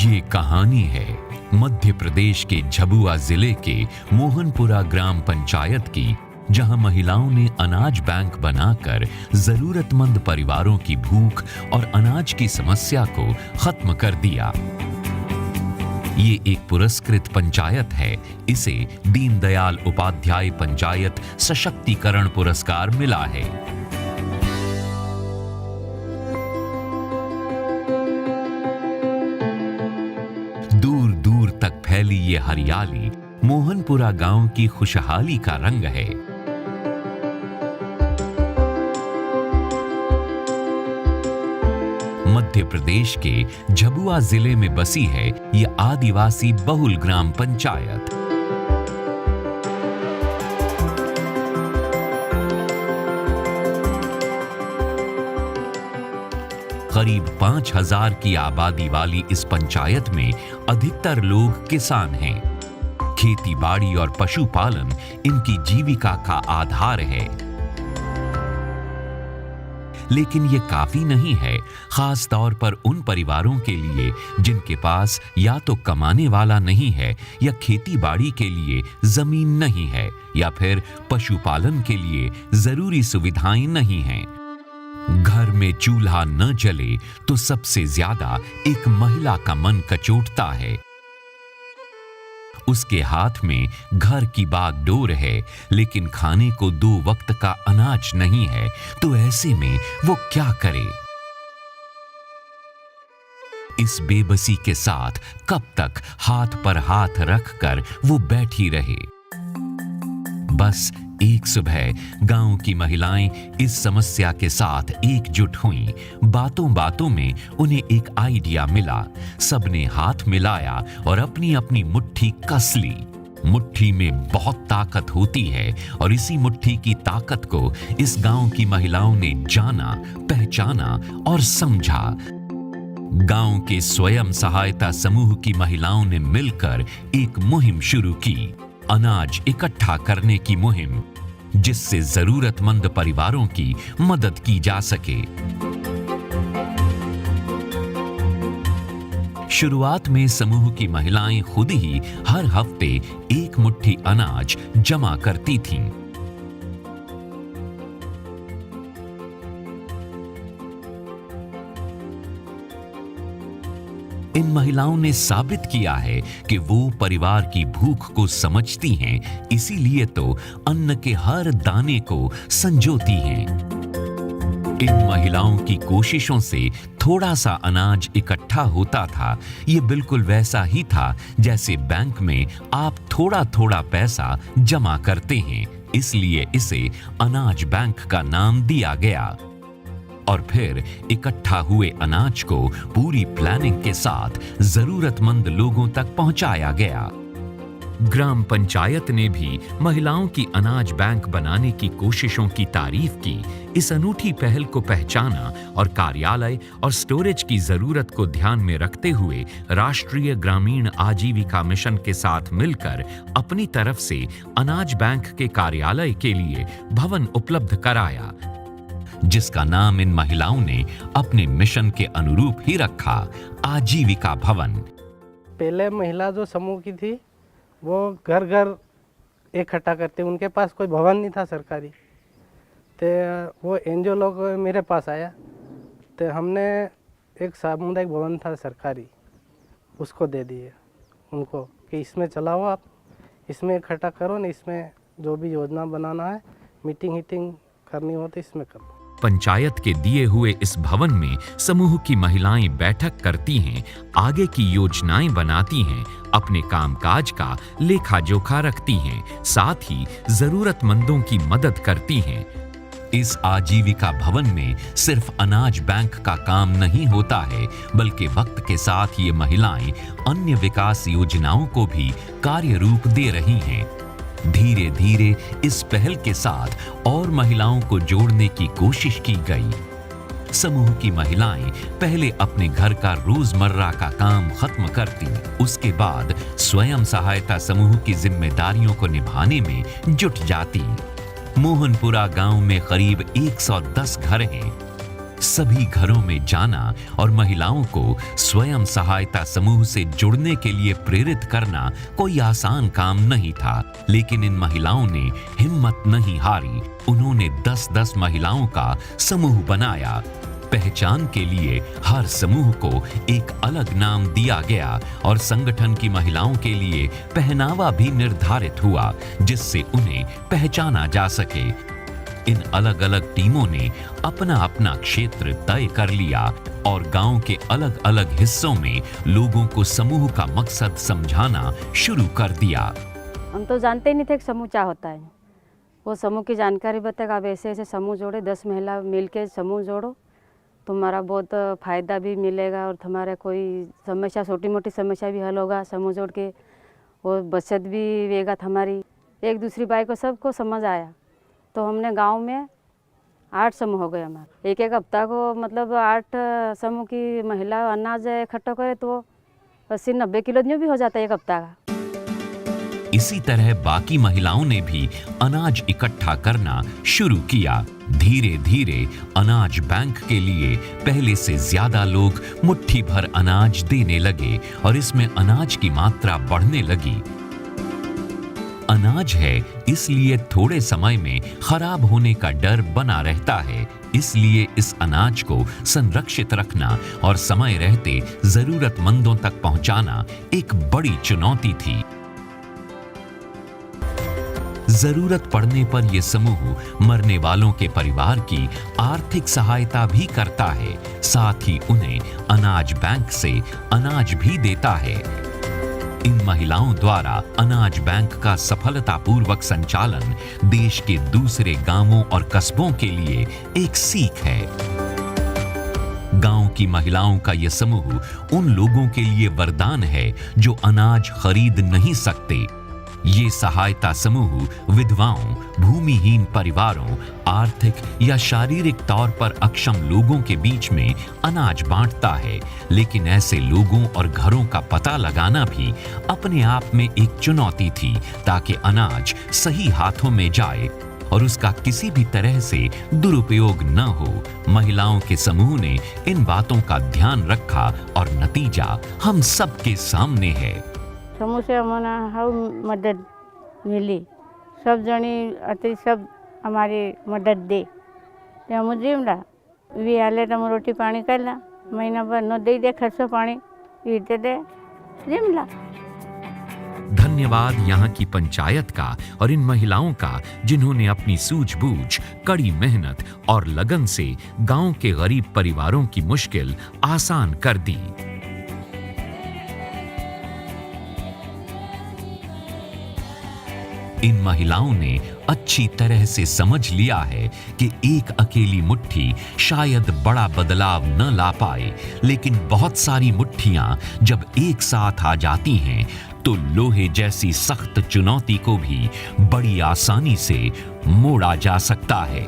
ये कहानी है मध्य प्रदेश के झबुआ जिले के मोहनपुरा ग्राम पंचायत की, जहां महिलाओं ने अनाज बैंक बनाकर जरूरतमंद परिवारों की भूख और अनाज की समस्या को खत्म कर दिया। ये एक पुरस्कृत पंचायत है। इसे दीनदयाल उपाध्याय पंचायत सशक्तिकरण पुरस्कार मिला है। दूर दूर तक फैली ये हरियाली मोहनपुरा गांव की खुशहाली का रंग है। मध्य प्रदेश के झबुआ जिले में बसी है ये आदिवासी बहुल ग्राम पंचायत। करीब 5000 की आबादी वाली इस पंचायत में अधिकतर लोग किसान हैं। खेती बाड़ी और पशुपालन इनकी जीविका का आधार है। लेकिन ये काफी नहीं है, खास तौर पर उन परिवारों के लिए जिनके पास या तो कमाने वाला नहीं है, या खेती बाड़ी के लिए जमीन नहीं है, या फिर पशुपालन के लिए जरूरी सुविधाएं नहीं हैं। घर में चूल्हा न जले तो सबसे ज्यादा एक महिला का मन कचोटता है। उसके हाथ में घर की बागडोर है, लेकिन खाने को 2 वक्त का अनाज नहीं है, तो ऐसे में वो क्या करे? इस बेबसी के साथ कब तक हाथ पर हाथ रखकर वो बैठी रहे? बस एक सुबह गांव की महिलाएं इस समस्या के साथ एकजुट हुईं। बातों बातों में उन्हें एक आइडिया मिला। सबने हाथ मिलाया और अपनी अपनी मुट्ठी कस ली। मुट्ठी में बहुत ताकत होती है और इसी मुट्ठी की ताकत को इस गांव की महिलाओं ने जाना, पहचाना और समझा। गांव के स्वयं सहायता समूह की महिलाओं ने मिलकर एक मुहिम शुरू की, अनाज इकट्ठा करने की मुहिम, जिससे जरूरतमंद परिवारों की मदद की जा सके। शुरुआत में समूह की महिलाएं खुद ही हर हफ्ते 1 मुट्ठी अनाज जमा करती थीं। इन महिलाओं ने साबित किया है कि वो परिवार की भूख को समझती हैं, इसीलिए तो अन्न के हर दाने को संजोती हैं। इन महिलाओं की कोशिशों से थोड़ा सा अनाज इकट्ठा होता था। ये बिल्कुल वैसा ही था जैसे बैंक में आप थोड़ा थोड़ा पैसा जमा करते हैं, इसलिए इसे अनाज बैंक का नाम दिया गया। और फिर इकट्ठा हुए अनाज को पूरी प्लानिंग के साथ जरूरतमंद लोगों तक पहुंचाया गया। ग्राम पंचायत ने भी महिलाओं की अनाज बैंक बनाने की कोशिशों की तारीफ की। इस अनूठी पहल को पहचाना और कार्यालय और स्टोरेज की जरूरत को ध्यान में रखते हुए राष्ट्रीय ग्रामीण आजीविका मिशन के साथ मिलकर अपनी तरफ से अनाज बैंक के कार्यालय के लिए भवन उपलब्ध कराया, जिसका नाम इन महिलाओं ने अपने मिशन के अनुरूप ही रखा, आजीविका भवन। पहले महिला जो समूह की थी वो घर घर इकट्ठा करते, उनके पास कोई भवन नहीं था सरकारी। तो वो एनजीओ लोग मेरे पास आया, तो हमने एक सामुदायिक भवन था सरकारी, उसको दे दिए उनको कि इसमें चलाओ, आप इसमें इकट्ठा करो न, इसमें जो भी योजना बनाना है, मीटिंग हीटिंग करनी हो तो इसमें करो। पंचायत के दिए हुए इस भवन में समूह की महिलाएं बैठक करती हैं, आगे की योजनाएं बनाती हैं, अपने कामकाज का लेखा जोखा रखती हैं, साथ ही जरूरतमंदों की मदद करती हैं। इस आजीविका भवन में सिर्फ अनाज बैंक का काम नहीं होता है, बल्कि वक्त के साथ ये महिलाएं अन्य विकास योजनाओं को भी कार्य रूप दे रही हैं। धीरे धीरे इस पहल के साथ और महिलाओं को जोड़ने की कोशिश की गई। समूह की महिलाएं पहले अपने घर का रोजमर्रा का काम खत्म करती, उसके बाद स्वयं सहायता समूह की जिम्मेदारियों को निभाने में जुट जाती। मोहनपुरा गांव में करीब 110 घर हैं। सभी घरों में जाना और महिलाओं को स्वयं सहायता समूह से जुड़ने के लिए प्रेरित करना कोई आसान काम नहीं था, लेकिन इन महिलाओं ने हिम्मत नहीं हारी। उन्होंने 10-10 महिलाओं का समूह बनाया। पहचान के लिए हर समूह को एक अलग नाम दिया गया और संगठन की महिलाओं के लिए पहनावा भी निर्धारित हुआ, जिससे उन्हें पहचाना जा सके। इन अलग अलग टीमों ने अपना अपना क्षेत्र तय कर लिया और गांव के अलग अलग हिस्सों में लोगों को समूह का मकसद समझाना शुरू कर दिया। हम तो जानते ही नहीं थे कि समूह क्या होता है। वो समूह की जानकारी बताएगा, आप ऐसे ऐसे समूह जोड़े, 10 महिला मिलके समूह जोड़ो, तुम्हारा बहुत फ़ायदा भी मिलेगा और तुम्हारा कोई समस्या, छोटी मोटी समस्या भी हल होगा समूह जोड़ के, और बचत भी होगा हमारी। एक दूसरी बाई को सबको समझ आया, तो हमने गांव में 8 समूह हो गए हमारे। एक हफ्ता को मतलब 8 समूह की महिला अनाज इकट्ठा करे तो 80-90 किलो भी हो जाता है एक हफ्ता का। इसी तरह बाकी महिलाओं ने भी अनाज इकट्ठा करना शुरू किया। धीरे धीरे अनाज बैंक के लिए पहले से ज्यादा लोग मुट्ठी भर अनाज देने लगे और इसमें अनाज की मात्रा बढ़ने लगी। अनाज है इसलिए थोड़े समय में खराब होने का डर बना रहता है, इसलिए इस अनाज को संरक्षित रखना और समय रहते जरूरतमंदों तक पहुंचाना एक बड़ी चुनौती थी। जरूरत पड़ने पर यह समूह मरने वालों के परिवार की आर्थिक सहायता भी करता है, साथ ही उन्हें अनाज बैंक से अनाज भी देता है। इन महिलाओं द्वारा अनाज बैंक का सफलतापूर्वक संचालन देश के दूसरे गांवों और कस्बों के लिए एक सीख है। गांव की महिलाओं का यह समूह उन लोगों के लिए वरदान है जो अनाज खरीद नहीं सकते। ये सहायता समूह विधवाओं, भूमिहीन परिवारों, आर्थिक या शारीरिक तौर पर अक्षम लोगों के बीच में अनाज बांटता है, लेकिन ऐसे लोगों और घरों का पता लगाना भी अपने आप में एक चुनौती थी, ताकि अनाज सही हाथों में जाए और उसका किसी भी तरह से दुरुपयोग न हो। महिलाओं के समूह ने इन बातों का ध्यान रखा और नतीजा हम सबके सामने है। समूह से हमें मदद मिली, सब जनी अति सब हमारी मदद दे, हम जिमला वी हाले तो रोटी पानी कर ला, महीना भर न दे खर्चो पानी वीते दे जिमला। धन्यवाद यहाँ की पंचायत का और इन महिलाओं का, जिन्होंने अपनी सूझबूझ, कड़ी मेहनत और लगन से गांव के गरीब परिवारों की मुश्किल आसान कर दी। इन महिलाओं ने अच्छी तरह से समझ लिया है कि एक अकेली मुट्ठी शायद बड़ा बदलाव न ला पाए, लेकिन बहुत सारी मुट्ठियां जब एक साथ आ जाती हैं तो लोहे जैसी सख्त चुनौती को भी बड़ी आसानी से मोड़ा जा सकता है।